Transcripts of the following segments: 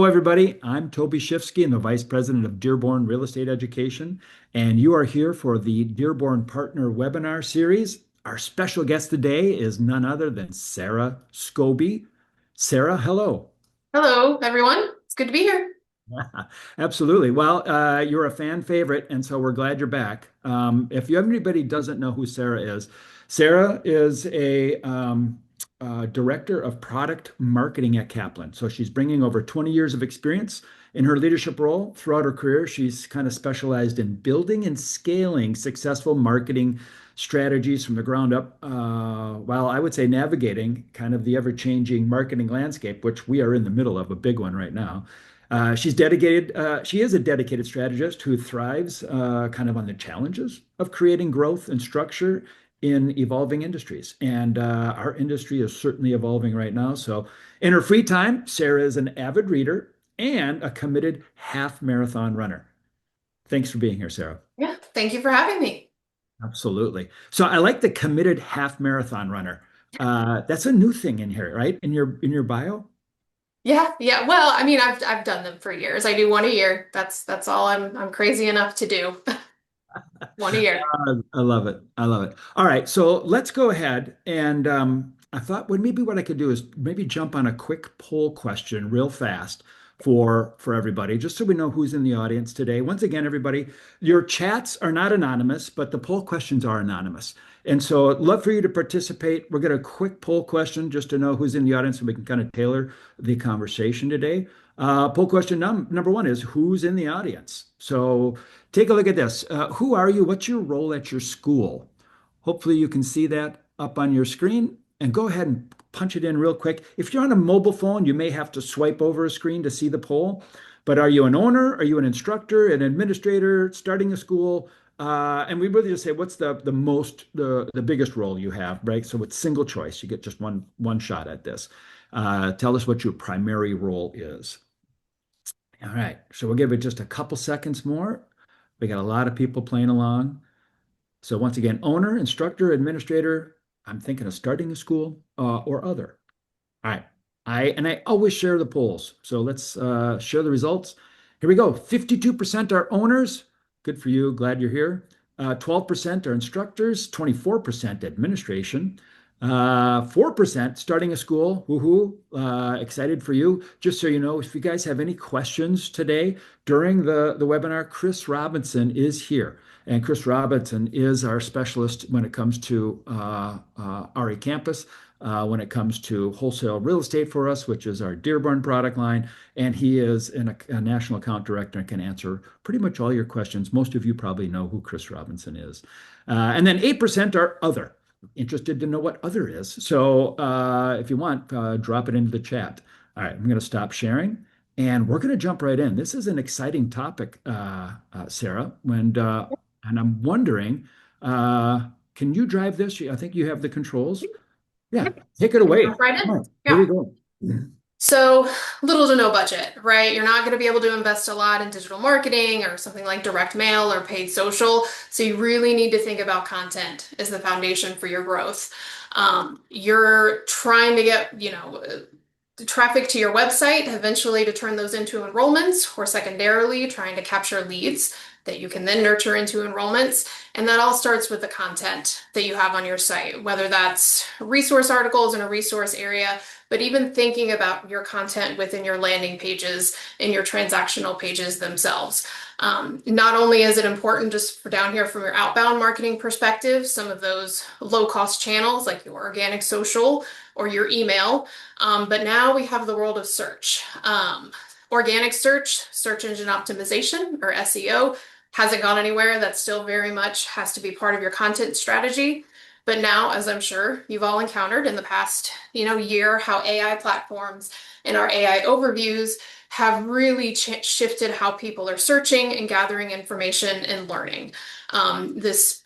Hello, everybody. I'm Toby Schifsky. I'm the Vice President of Dearborn Real Estate Education, and you are here for the Dearborn Partner Webinar Series. Our special guest today is none other than Sarah Scobey. Sarah, hello. Hello, everyone. It's good to be here. Absolutely. Well, you're a fan favorite, and so we're glad you're back. If you anybody doesn't know who Sarah is a director of product marketing at Kaplan. So she's bringing over 20 years of experience in her leadership role. Throughout her career, she's kind of specialized in building and scaling successful marketing strategies from the ground up, while I would say navigating kind of the ever-changing marketing landscape, which we are in the middle of a big one right now. She's dedicated. She is a dedicated strategist who thrives kind of on the challenges of creating growth and structure in evolving industries. And our industry is certainly evolving right now. So, in her free time, Sarah is an avid reader and a committed half marathon runner. Thanks for being here, Sarah. Yeah, thank you for having me. Absolutely. So, I like the committed half marathon runner. That's a new thing in here, right? In your bio. Yeah, yeah. Well, I mean, I've done them for years. I do one a year. That's all I'm crazy enough to do. One a year. I love it. I love it. All right, so let's go ahead and I thought maybe what I could do is maybe jump on a quick poll question real fast for everybody, just so we know who's in the audience today. Once again, everybody, your chats are not anonymous, but the poll questions are anonymous. And so I'd love for you to participate. We'll get a quick poll question just to know who's in the audience and we can kind of tailor the conversation today. Poll question number one is who's in the audience? So take a look at this. Who are you? What's your role at your school? Hopefully, you can see that up on your screen and go ahead and punch it in real quick. If you're on a mobile phone, you may have to swipe over a screen to see the poll. But are you an owner? Are you an instructor, an administrator, starting a school? And we really just say, what's the biggest role you have, right? So it's single choice. You get just one shot at this. Tell us what your primary role is. All right, so we'll give it just a couple seconds more. We got a lot of people playing along. So once again, owner, instructor, administrator, I'm thinking of starting a school or other. All right. I always share the polls. So let's share the results. Here we go. 52% are owners. Good for you. Glad you're here. 12% are instructors, 24% administration, 4% starting a school. Woohoo. Excited for you. Just so you know, if you guys have any questions today during the webinar, Chris Robinson is here. And Chris Robinson is our specialist when it comes to RE Campus, when it comes to wholesale real estate for us, which is our Dearborn product line. And he is a national account director and can answer pretty much all your questions. Most of you probably know who Chris Robinson is. And then 8% are other. Interested to know what other is. So if you want, drop it into the chat. All right, I'm going to stop sharing. And we're going to jump right in. This is an exciting topic, Sarah. And I'm wondering, can you drive this? I think you have the controls. Yeah, take it Can we away. jump right Come in? on, here we Yeah. go. So little to no budget, right? You're not going to be able to invest a lot in digital marketing or something like direct mail or paid social. So you really need to think about content as the foundation for your growth. You're trying to get, traffic to your website, eventually to turn those into enrollments, or secondarily trying to capture leads that you can then nurture into enrollments. And that all starts with the content that you have on your site, whether that's resource articles in a resource area, but even thinking about your content within your landing pages and your transactional pages themselves. Not only is it important just for down here from your outbound marketing perspective, some of those low cost channels like your organic social or your email, but now we have the world of search. Organic search, search engine optimization or SEO hasn't gone anywhere. That still very much has to be part of your content strategy. But now, as I'm sure you've all encountered in the past, year, how AI platforms and our AI overviews have really shifted how people are searching and gathering information and learning.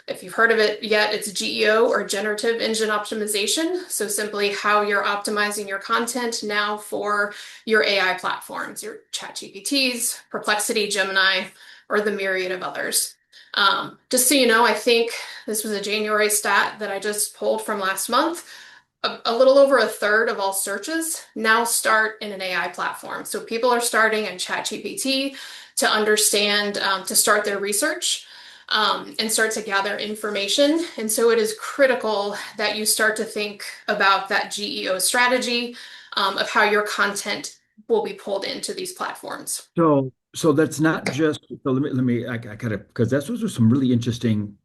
If you've heard of it yet, it's GEO or generative engine optimization. So simply how you're optimizing your content now for your AI platforms, your ChatGPTs, Perplexity, Gemini, or the myriad of others. Just so you know, I think this was a January stat that I just pulled from last month. a little over a third of all searches now start in an AI platform. So people are starting in ChatGPT to understand, to start their research. And start to gather information. And so it is critical that you start to think about that GEO strategy, of how your content will be pulled into these platforms. So that's not just, so I gotta, because that's those are some really interesting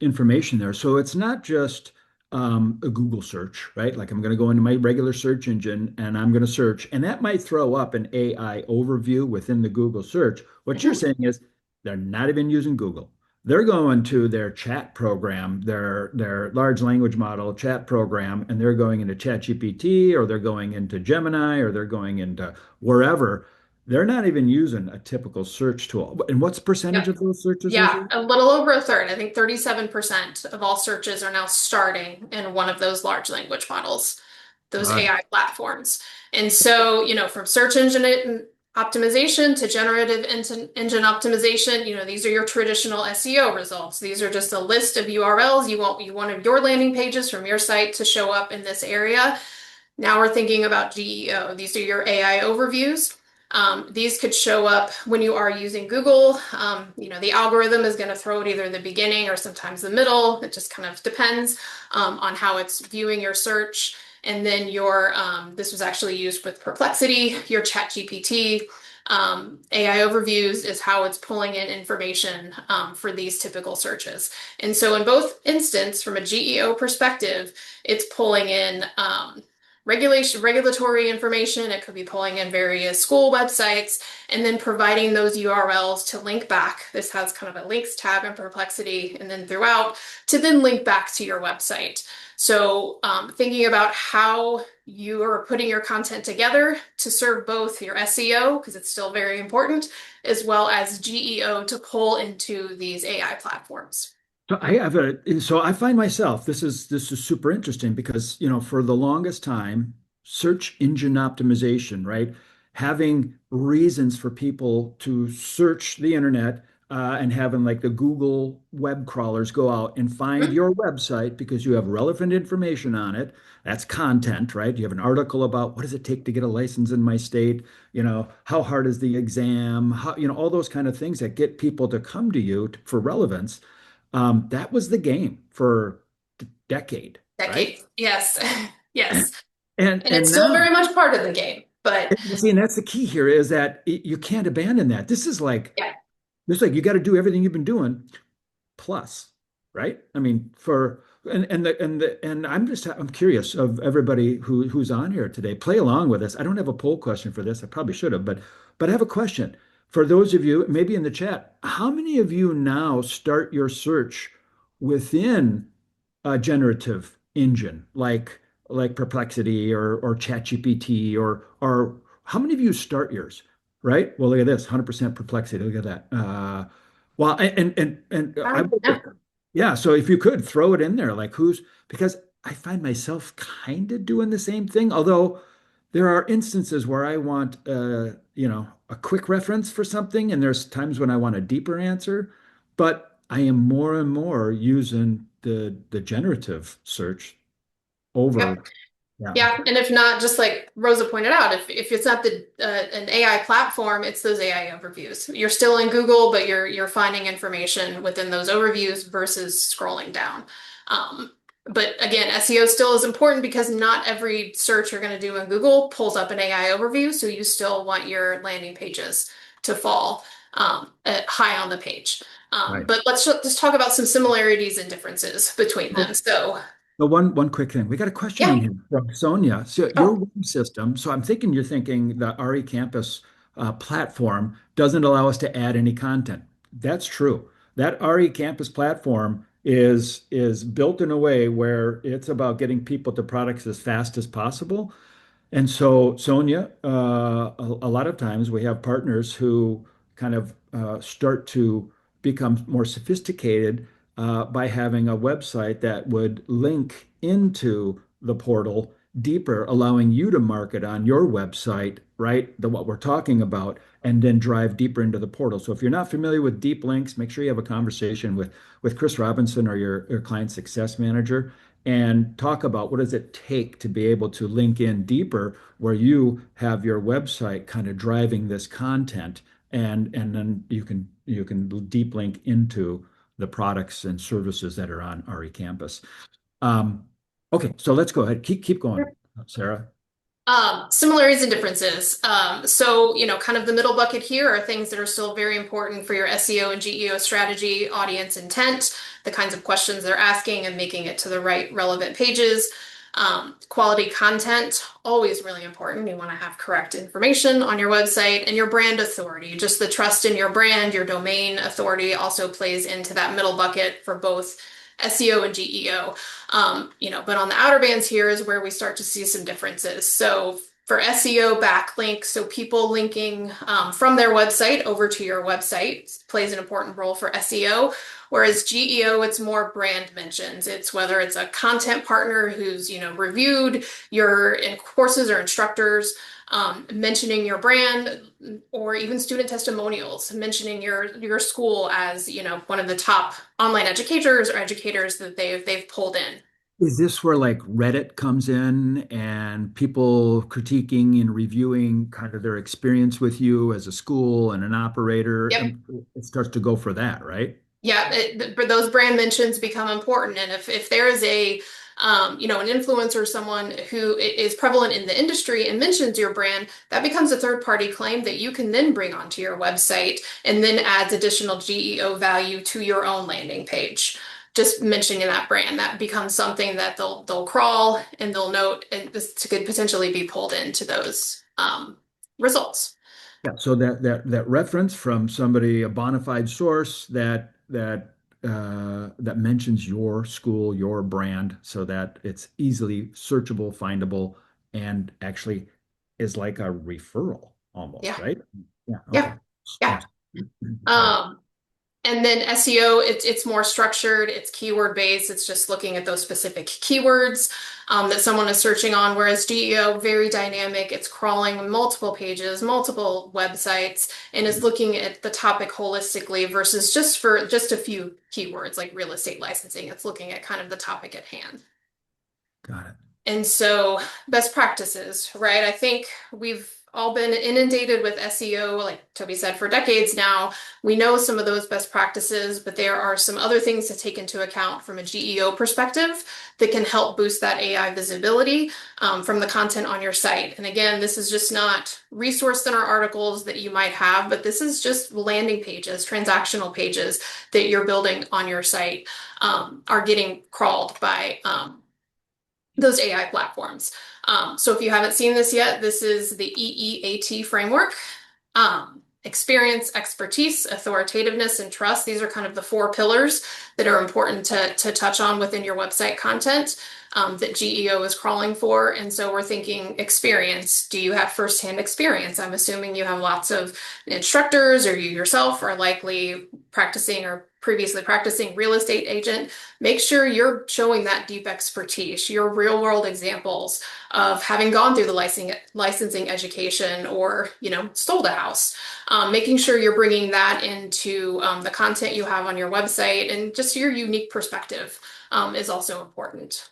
information there. So it's not just a Google search, right? Like I'm going to go into my regular search engine and I'm going to search, and that might throw up an AI overview within the Google search. What you're Mhm. saying is they're not even using Google. They're going to their chat program, their large language model chat program, and they're going into ChatGPT or they're going into Gemini or they're going into wherever. They're not even using a typical search tool. And what's the percentage Yep. of those searches is Yeah, it? a little over a third. I think 37% of all searches are now starting in one of those large language models, those Right. AI platforms. And so, from search engine optimization to generative engine optimization, these are your traditional SEO results. These are just a list of URLs. You want your landing pages from your site to show up in this area. Now we're thinking about GEO. These are your AI overviews. These could show up when you are using Google. The algorithm is going to throw it either in the beginning or sometimes the middle. It just kind of depends on how it's viewing your search. And then this was actually used with Perplexity, your ChatGPT. AI overviews is how it's pulling in information for these typical searches. And so in both instances, from a GEO perspective, it's pulling in regulatory information. It could be pulling in various school websites and then providing those URLs to link back. This has kind of a links tab in Perplexity and then throughout to then link back to your website. So, thinking about how you are putting your content together to serve both your SEO, because it's still very important, as well as GEO to pull into these AI platforms. So I find myself, this is super interesting because, for the longest time, search engine optimization, right? Having reasons for people to search the internet and having like the Google web crawlers go out and find Mhm. your website because you have relevant information on it. That's content, right? You have an article about what does it take to get a license in my state? How hard is the exam? All those kind of things that get people to come to you for relevance. That was the game for a decade, right? Decades. Yes. Yes. And And it's and still now, very much part of the game. But see, and that's the key here is that you can't abandon that. yeah, This is like you got to do everything you've been doing plus, right? I mean, and I'm curious of everybody who's on here today. Play along with us. I don't have a poll question for this. I probably should have, but I have a question for those of you maybe in the chat. How many of you now start your search within a generative engine like Perplexity or ChatGPT or how many of you start yours? Right? Well, look at this, 100% Perplexity. Look at that. Well, and I I don't know. yeah. So if you could throw it in there, like who's because I find myself kind of doing the same thing. Although there are instances where I want a quick reference for something, and there's times when I want a deeper answer. But I am more and more using the generative search over. Yep. Yeah, Yeah, and if not, just like Rosa pointed out, if it's not the an AI platform, it's those AI overviews. You're still in Google, but you're finding information within those overviews versus scrolling down. But again, SEO still is important because not every search you're going to do in Google pulls up an AI overview, so you still want your landing pages to fall high on the page. right. But let's just talk about some similarities and differences between them. So, But one quick thing. We got a question yeah. in here from Sonia. So your Oh, web system, so I'm thinking you're thinking the RE Campus platform doesn't allow us to add any content. That's true. That RE Campus platform is built in a way where it's about getting people to products as fast as possible. And so, Sonia, a lot of times we have partners who kind of start to become more sophisticated by having a website that would link into the portal deeper, allowing you to market on your website, right? What we're talking about, and then drive deeper into the portal. So if you're not familiar with deep links, make sure you have a conversation with Chris Robinson or your client success manager. and talk about what does it take to be able to link in deeper where you have your website kind of driving this content and then you can deep link into the products and services that are on RE Campus. Um, okay, so let's go ahead. Keep going, Sarah. Similarities and differences. Kind of the middle bucket here are things that are still very important for your SEO and GEO strategy, audience intent, the kinds of questions they're asking and making it to the right relevant pages. Quality content, always really important. You want to have correct information on your website and your brand authority. Just the trust in your brand, your domain authority also plays into that middle bucket for both SEO and GEO. But on the outer bands here is where we start to see some differences. So for SEO backlinks, so people linking from their website over to your website plays an important role for SEO. Whereas GEO, it's more brand mentions. It's whether it's a content partner who's, reviewed your in courses or instructors, mentioning your brand, or even student testimonials, mentioning your school as, one of the top online educators or educators that they've pulled in. Is this where like Reddit comes in and people critiquing and reviewing kind of their experience with you as a school and an operator? Yep. It starts to go for that, right? Yeah, but those brand mentions become important. And if there is an influencer, someone who is prevalent in the industry and mentions your brand, that becomes a third party claim that you can then bring onto your website and then adds additional GEO value to your own landing page. Just mentioning that brand, that becomes something that they'll crawl and they'll note, and this could potentially be pulled into those results. Yeah, so that reference from somebody, a bona fide source that mentions your school, your brand, so that it's easily searchable, findable, and actually is like a referral almost, Yeah, right? Yeah, okay. yeah, yeah. Yes. Got it. Um, And then SEO, it's more structured, it's keyword based, it's just looking at those specific keywords that someone is searching on, whereas GEO, very dynamic, it's crawling multiple pages, multiple websites, and is looking at the topic holistically versus just for just a few keywords like real estate licensing. It's looking at kind of the topic at hand. Got it. And so, best practices, right? I think we've all been inundated with SEO, like Toby said, for decades now. We know some of those best practices, but there are some other things to take into account from a GEO perspective that can help boost that AI visibility from the content on your site. And again, this is just not resource center articles that you might have, but this is just landing pages, transactional pages that you're building on your site are getting crawled by those AI platforms. So if you haven't seen this yet, this is the EEAT framework. Experience, expertise, authoritativeness, and trust. These are kind of the four pillars that are important to touch on within your website content that GEO is crawling for. And so we're thinking experience. Do you have firsthand experience? I'm assuming you have lots of instructors, or you yourself are likely practicing or previously practicing real estate agent. Make sure you're showing that deep expertise, your real world examples of having gone through the licensing education or, sold a house. Making sure you're bringing that into the content you have on your website, and just your unique perspective is also important.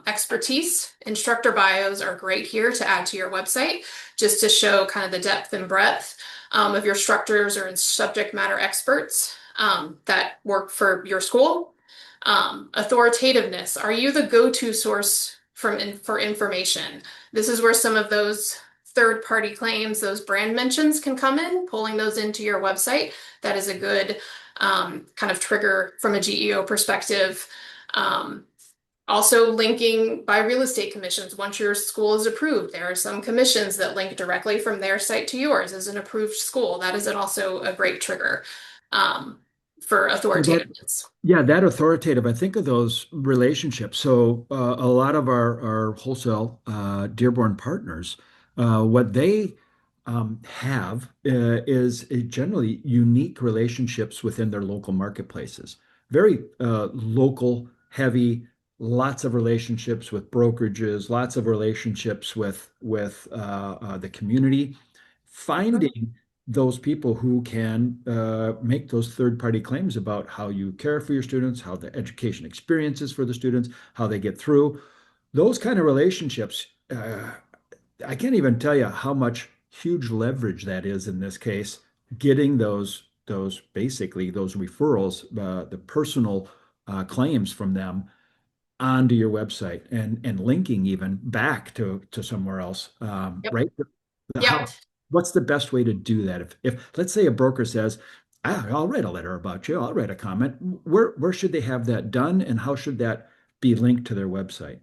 Expertise, instructor bios are great here to add to your website, just to show kind of the depth and breadth of your instructors or subject matter experts that work for your school. Authoritativeness, are you the go-to source for information? This is where some of those third-party claims, those brand mentions can come in, pulling those into your website. That is a good kind of trigger from a GEO perspective. Also linking by real estate commissions. Once your school is approved, there are some commissions that link directly from their site to yours as an approved school. That is also a great trigger for So that, authoritativeness. yeah, that authoritative, I think of those relationships. So a lot of our wholesale Dearborn partners, what they have is a generally unique relationships within their local marketplaces. Very local heavy, lots of relationships with brokerages, lots of relationships with the community. Finding those people who can make those third-party claims about how you care for your students, how the education experience is for the students, how they get through. Those kind of relationships, I can't even tell you how much huge leverage that is in this case, getting those basically those referrals, the personal claims from them onto your website and linking even back to somewhere else, Yep. right? Yep. What's the best way to do that? If let's say a broker says, ah, I'll write a letter about you, I'll write a comment. Where should they have that done, and how should that be linked to their website?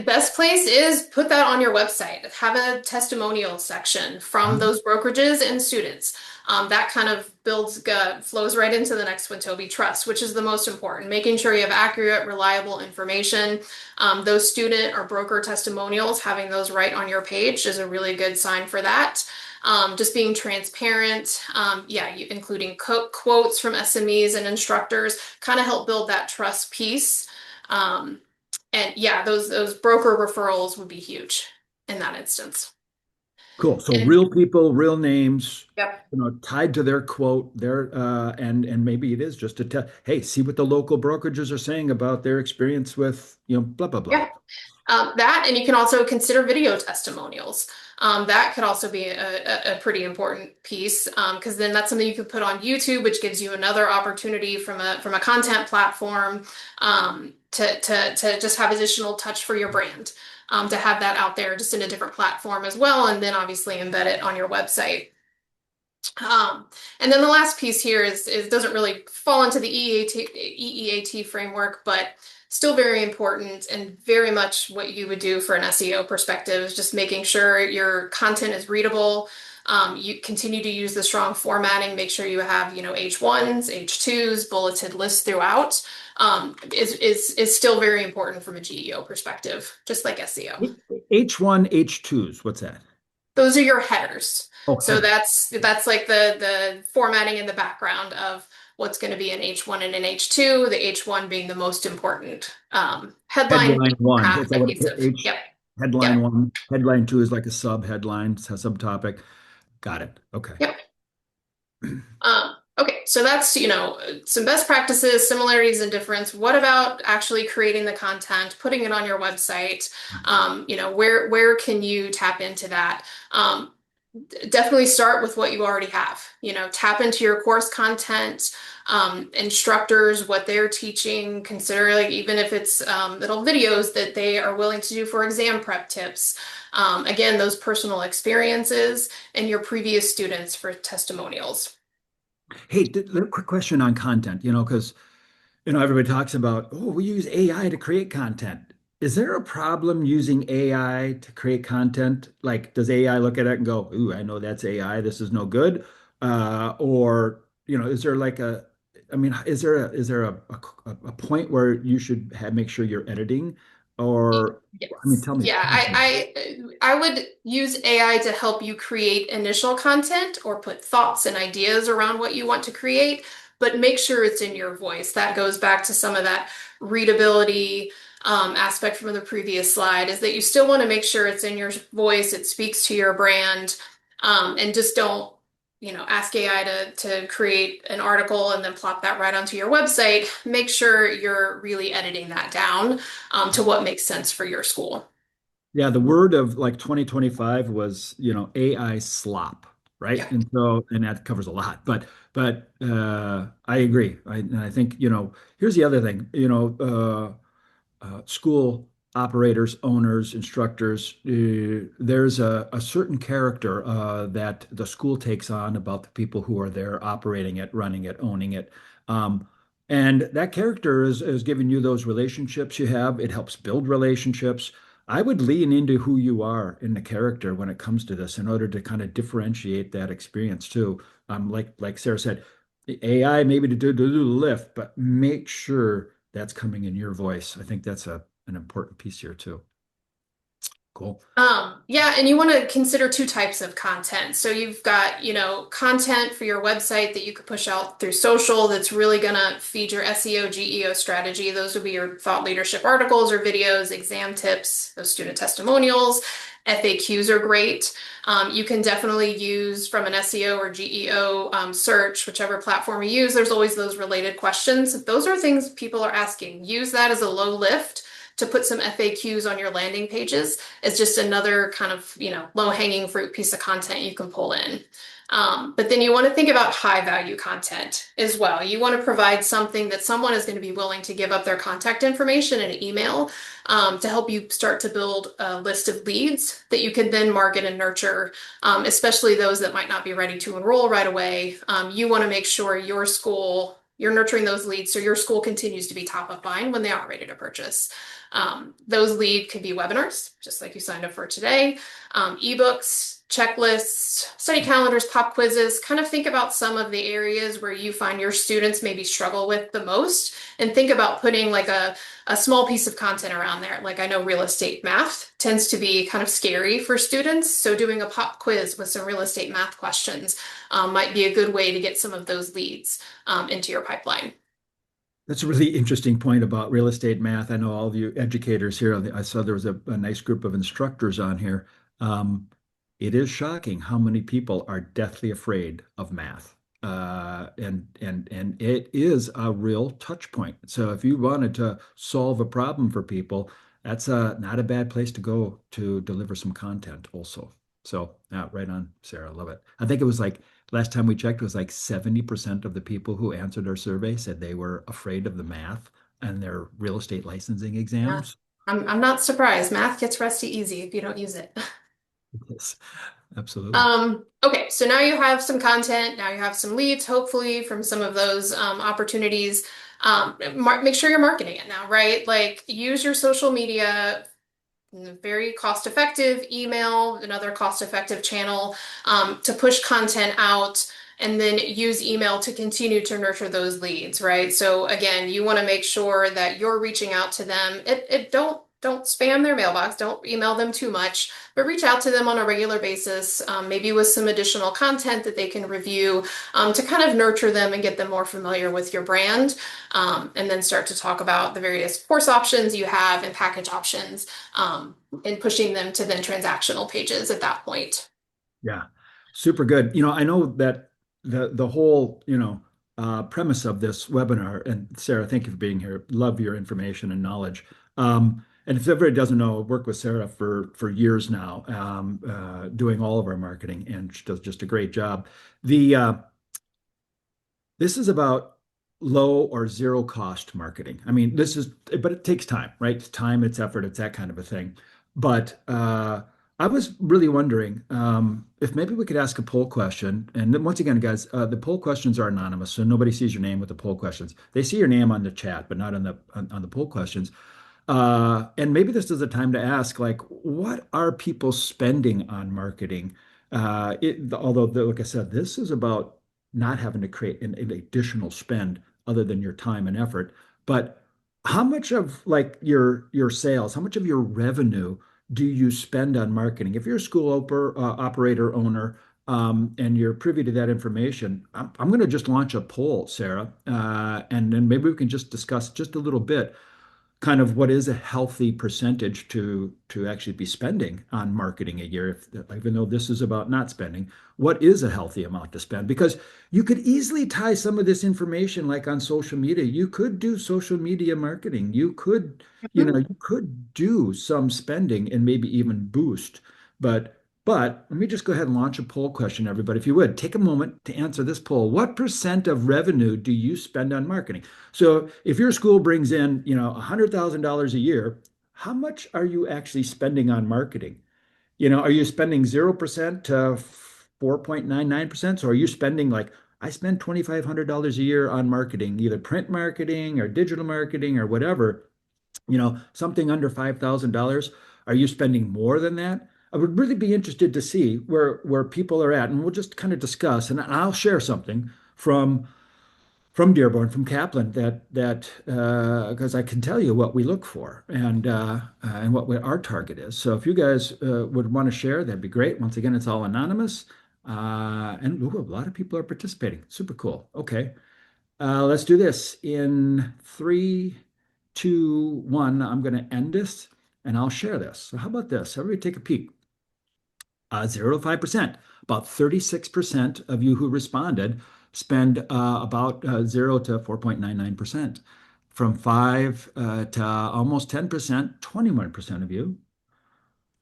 Best place is put that on your website. Have a testimonial section from Mhm. those brokerages and students. That kind of flows right into the next one, Toby, trust, which is the most important. Making sure you have accurate, reliable information. Those student or broker testimonials, having those right on your page is a really good sign for that. Just being transparent, yeah, including quotes from SMEs and instructors, kind of help build that trust piece. Um, and yeah, those broker referrals would be huge in that instance. Cool. So And real people, real names, yep, tied to their quote, their and maybe it is just to tell, hey, see what the local brokerages are saying about their experience with, blah blah blah. yeah, that, and you can also consider video testimonials. That could also be a pretty important piece because then that's something you could put on YouTube, which gives you another opportunity from a content platform to just have additional touch for your brand, to have that out there just in a different platform as well, and then obviously embed it on your website. Um, and then the last piece here is doesn't really fall into the EEAT framework, but still very important and very much what you would do for an SEO perspective is just making sure your content is readable. You continue to use the strong formatting, make sure you have, H1s, H2s, bulleted lists throughout. Is still very important from a GEO perspective, just like SEO. H1, H2s, what's that? Those are your headers. Oh, So header. that's like the formatting in the background of what's going to be an H1 and an H2, the H1 being the most important headline, Headline one. half It's a what adhesive. H Yep. headline Yep. one. Headline two is like a sub headline, a subtopic. Got it. Okay. Yep. Okay, so that's, some best practices, similarities and difference. What about actually creating the content, putting it on your website? Where can you tap into that? Definitely start with what you already have. Tap into your course content, instructors, what they're teaching. Consider like even if it's little videos that they are willing to do for exam prep tips. Again, those personal experiences and your previous students for testimonials. Hey, quick question on content, because everybody talks about, oh, we use AI to create content. Is there a problem using AI to create content? Like, does AI look at it and go, ooh, I know that's AI, this is no good? Or, is there like is there a point where you should make sure you're editing? Or, I mean, Yes. tell me. Yeah, I would use AI to help you create initial content or put thoughts and ideas around what you want to create, but make sure it's in your voice. That goes back to some of that readability aspect from the previous slide, is that you still want to make sure it's in your voice, it speaks to your brand, and just don't, ask AI to create an article and then plop that right onto your website. Make sure you're really editing that down to what makes sense for your school. Yeah, the word of like 2025 was, AI slop, right? Yeah. And that covers a lot. But I agree. And I think, here's the other thing, school operators, owners, instructors, there's a certain character that the school takes on about the people who are there operating it, running it, owning it. Um, and that character is giving you those relationships you have. It helps build relationships. I would lean into who you are in the character when it comes to this in order to kind of differentiate that experience too. Like Sarah said, AI maybe to do the lift, but make sure that's coming in your voice. I think that's an important piece here too. Cool. Yeah, and you want to consider two types of content. So you've got, content for your website that you could push out through social that's really gonna feed your SEO, GEO strategy. Those would be your thought leadership articles or videos, exam tips, those student testimonials. FAQs are great. You can definitely use from an SEO or GEO search, whichever platform you use, there's always those related questions. Those are things people are asking. Use that as a low lift to put some FAQs on your landing pages is just another kind of, low hanging fruit piece of content you can pull in. But then you want to think about high value content as well. You want to provide something that someone is going to be willing to give up their contact information and email to help you start to build a list of leads that you can then market and nurture, especially those that might not be ready to enroll right away. You want to make sure you're nurturing those leads so your school continues to be top of mind when they are ready to purchase. Those lead could be webinars, just like you signed up for today, ebooks, checklists, study calendars, pop quizzes. Kind of think about some of the areas where you find your students maybe struggle with the most, and think about putting like a small piece of content around there. Like I know real estate math tends to be kind of scary for students, so doing a pop quiz with some real estate math questions might be a good way to get some of those leads into your pipeline. That's a really interesting point about real estate math. I know all of you educators here. I saw there was a nice group of instructors on here. Um, it is shocking how many people are deathly afraid of math. And it is a real touch point. So if you wanted to solve a problem for people, that's not a bad place to go to deliver some content also. So yeah, right on, Sarah. Love it. I think it was like last time we checked, it was like 70% of the people who answered our survey said they were afraid of the math and their real estate licensing Yeah. exams. I'm not surprised. Math gets rusty easy if you don't use it. Yes, absolutely. Okay, so now you have some content, now you have some leads, hopefully from some of those opportunities. Make sure you're marketing it now, right? Like use your social media, very cost effective, email, another cost effective channel to push content out. And then use email to continue to nurture those leads, right? So again, you want to make sure that you're reaching out to them. It don't spam their mailbox, don't email them too much, but reach out to them on a regular basis, maybe with some additional content that they can review to kind of nurture them and get them more familiar with your brand, and then start to talk about the various course options you have and package options, and pushing them to then transactional pages at that point. Yeah, super good. I know that the whole, premise of this webinar, and Sarah, thank you for being here. Love your information and knowledge. And if everybody doesn't know, I've worked with Sarah for years now, doing all of our marketing, and she does just a great job. The This is about low or zero cost marketing. I mean, but it takes time, right? It's time, it's effort, it's that kind of a thing. But I was really wondering if maybe we could ask a poll question. And then once again, guys, the poll questions are anonymous, so nobody sees your name with the poll questions. They see your name on the chat, but not on the poll questions. And maybe this is a time to ask, like, what are people spending on marketing? Although, like I said, this is about not having to create an additional spend other than your time and effort. But how much of like your sales, how much of your revenue do you spend on marketing? If you're a school operator owner, and you're privy to that information, I'm going to just launch a poll, Sarah, and then maybe we can just discuss just a little bit kind of what is a healthy percentage to actually be spending on marketing a year, even though this is about not spending, what is a healthy amount to spend? Because you could easily tie some of this information like on social media. You could do social media marketing. You could do some spending and maybe even boost. But let me just go ahead and launch a poll question, everybody. If you would, take a moment to answer this poll. What percent of revenue do you spend on marketing? So if your school brings in, $100,000 a year, how much are you actually spending on marketing? Are you spending 0% to 4.99%? So are you spending like, I spend $2,500 a year on marketing, either print marketing or digital marketing or whatever, something under $5,000. Are you spending more than that? I would really be interested to see where people are at, and we'll just kind of discuss. And I'll share something from from Dearborn, from Kaplan, that because I can tell you what we look for and what our target is. So if you guys would want to share, that'd be great. Once again, it's all anonymous, and ooh, a lot of people are participating. Super cool. Okay, let's do this in three, two, one. I'm going to end this, and I'll share this. So how about this? Everybody take a peek. 0 to 5%. About 36% of you who responded spend about 0 to 4.99%. From 5 to almost 10%, 21% of you.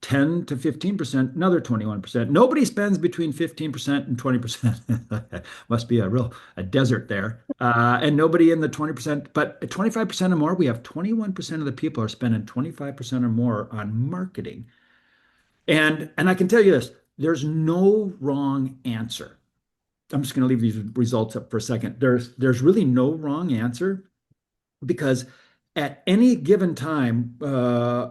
10 to 15%, another 21%. Nobody spends between 15% and 20%. Must be a desert there. And nobody in the 20%, but at 25% or more, we have 21% of the people are spending 25% or more on marketing. And I can tell you this, there's no wrong answer. I'm just going to leave these results up for a second. There's really no wrong answer because at any given time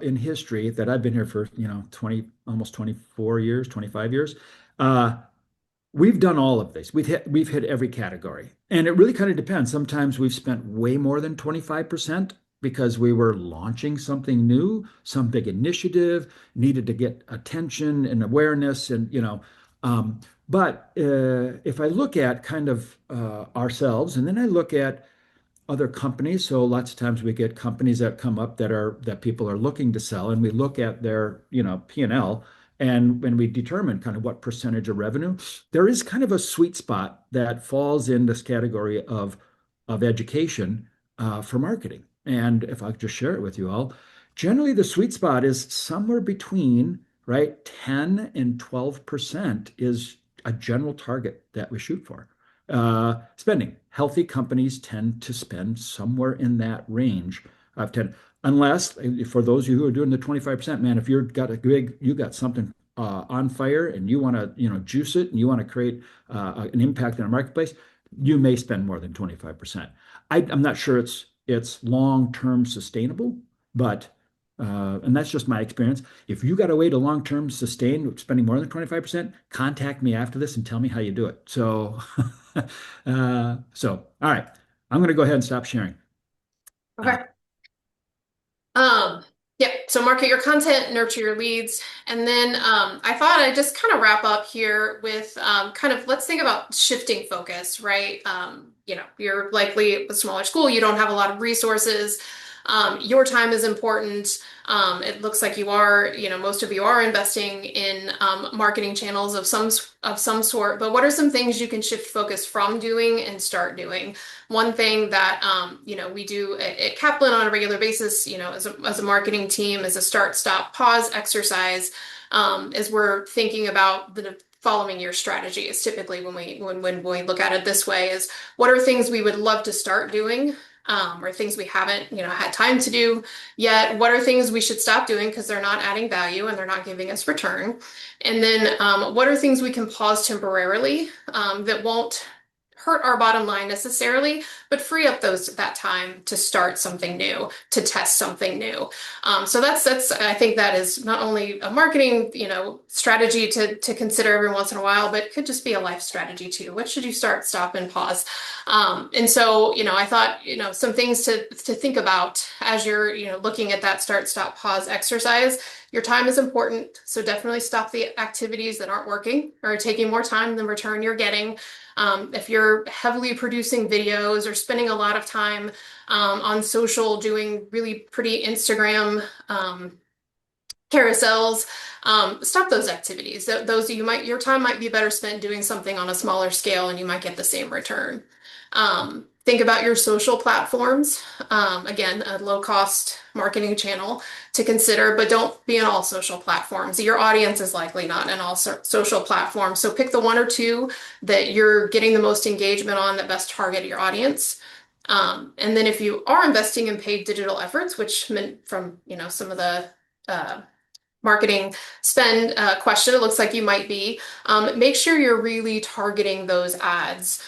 in history that I've been here for 20 almost 24 years, 25 years, uh, we've done all of this. We've hit every category. And it really kind of depends. Sometimes we've spent way more than 25% because we were launching something new, some big initiative, needed to get attention and awareness and. But if I look at kind of ourselves and then I look at other companies. So lots of times we get companies that come up that people are looking to sell, and we look at their, P&L, and when we determine kind of what percentage of revenue, there is kind of a sweet spot that falls in this category of education for marketing. And if I could just share it with you all, generally the sweet spot is somewhere between, right, 10 and 12% is a general target that we shoot for. Spending. Healthy companies tend to spend somewhere in that range of 10, unless for those of you who are doing the 25%, man, if you got something on fire and you want to, juice it and you want to create an impact in a marketplace, you may spend more than 25%. I'm not sure it's long-term sustainable, but and that's just my experience. If you got a way to long-term sustain spending more than 25%, contact me after this and tell me how you do it. So, all right, I'm going to go ahead and stop sharing. Uh, Okay. Yeah, so market your content, nurture your leads. And then I thought I'd just kind of wrap up here with kind of let's think about shifting focus, right? You're likely a smaller school, you don't have a lot of resources. Your time is important. It looks like most of you are investing in marketing channels of some sort. But what are some things you can shift focus from doing and start doing? One thing that we do at Kaplan on a regular basis, as a marketing team, is a start, stop, pause exercise. As we're thinking about the following year strategy is typically when we look at it this way is what are things we would love to start doing or things we haven't, had time to do yet? What are things we should stop doing because they're not adding value and they're not giving us return? And then what are things we can pause temporarily that won't hurt our bottom line necessarily, but free up that time to start something new, to test something new. So that's I think that is not only a marketing, strategy to consider every once in a while, but it could just be a life strategy too. What should you start, stop, and pause? And so, I thought, some things to think about as you're, looking at that start, stop, pause exercise. Your time is important, so definitely stop the activities that aren't working or are taking more time than return you're getting. If you're heavily producing videos or spending a lot of time on social doing really pretty Instagram carousels, stop those activities. Your time might be better spent doing something on a smaller scale and you might get the same return. Think about your social platforms. Again, a low-cost marketing channel to consider, but don't be on all social platforms. Your audience is likely not in all social platforms. So pick the one or two that you're getting the most engagement on that best target your audience. And then if you are investing in paid digital efforts, which meant from, some of the marketing spend question, it looks like you might be. Make sure you're really targeting those ads.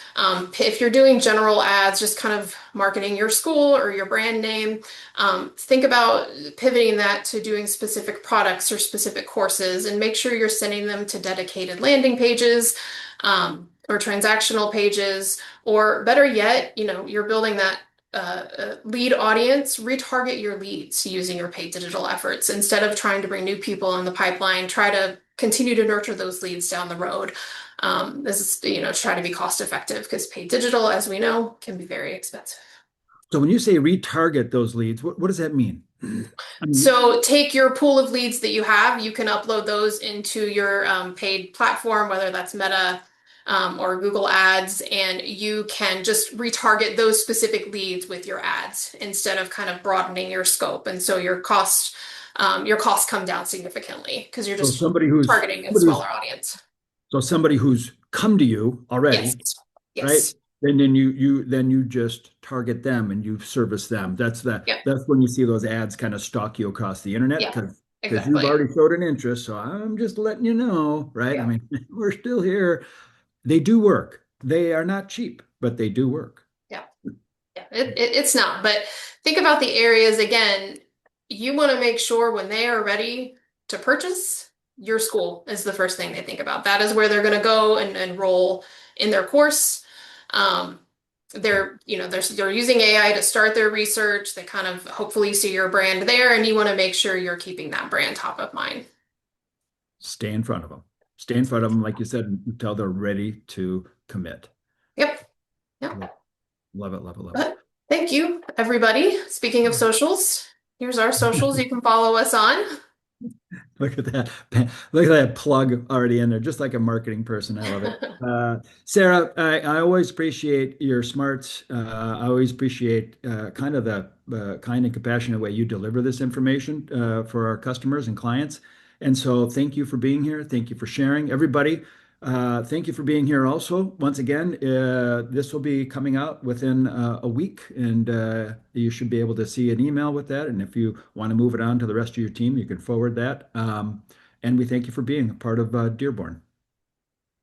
If you're doing general ads, just kind of marketing your school or your brand name, think about pivoting that to doing specific products or specific courses and make sure you're sending them to dedicated landing pages. or transactional pages, or better yet, you're building that lead audience, retarget your leads using your paid digital efforts. Instead of trying to bring new people in the pipeline, try to continue to nurture those leads down the road. This is, try to be cost effective because paid digital, as we know, can be very expensive. So when you say retarget those leads, what does that mean? I mean, So take your pool of leads that you have, you can upload those into your paid platform, whether that's Meta or Google Ads, and you can just retarget those specific leads with your ads instead of kind of broadening your scope. And so your costs come down significantly because you're so just targeting a smaller audience. somebody who's come to you Yes. already, right? Yes. Then you just target them and you service them. Yep. That's when you see those ads kind of stalk you across the internet Yeah. because you've Exactly. already showed an interest. So I'm just letting you know, right? I Yeah. mean, we're still here. They do work. They are not cheap, but they do work. Yeah. Yeah, it's not. But think about the areas again. You want to make sure when they are ready to purchase, your school is the first thing they think about. That is where they're going to go and enroll in their course. Um, they're using AI to start their research. They kind of hopefully see your brand there, and you want to make sure you're keeping that brand top of mind. Stay in front of them. Stay in front of them, like you said, until they're ready to commit. Yep. Love, Yep. love it, love it, love it. But thank you, everybody. Speaking of socials, here's our socials you can follow us on. Look at that. Look at that plug already in there, just like a marketing person. I love it. Sarah, I always appreciate your smarts. I always appreciate kind of the kind and compassionate way you deliver this information for our customers and clients. And so thank you for being here. Thank you for sharing. Everybody, thank you for being here also. Once again, this will be coming out within a week, and you should be able to see an email with that. And if you want to move it on to the rest of your team, you can forward that. And we thank you for being a part of Dearborn.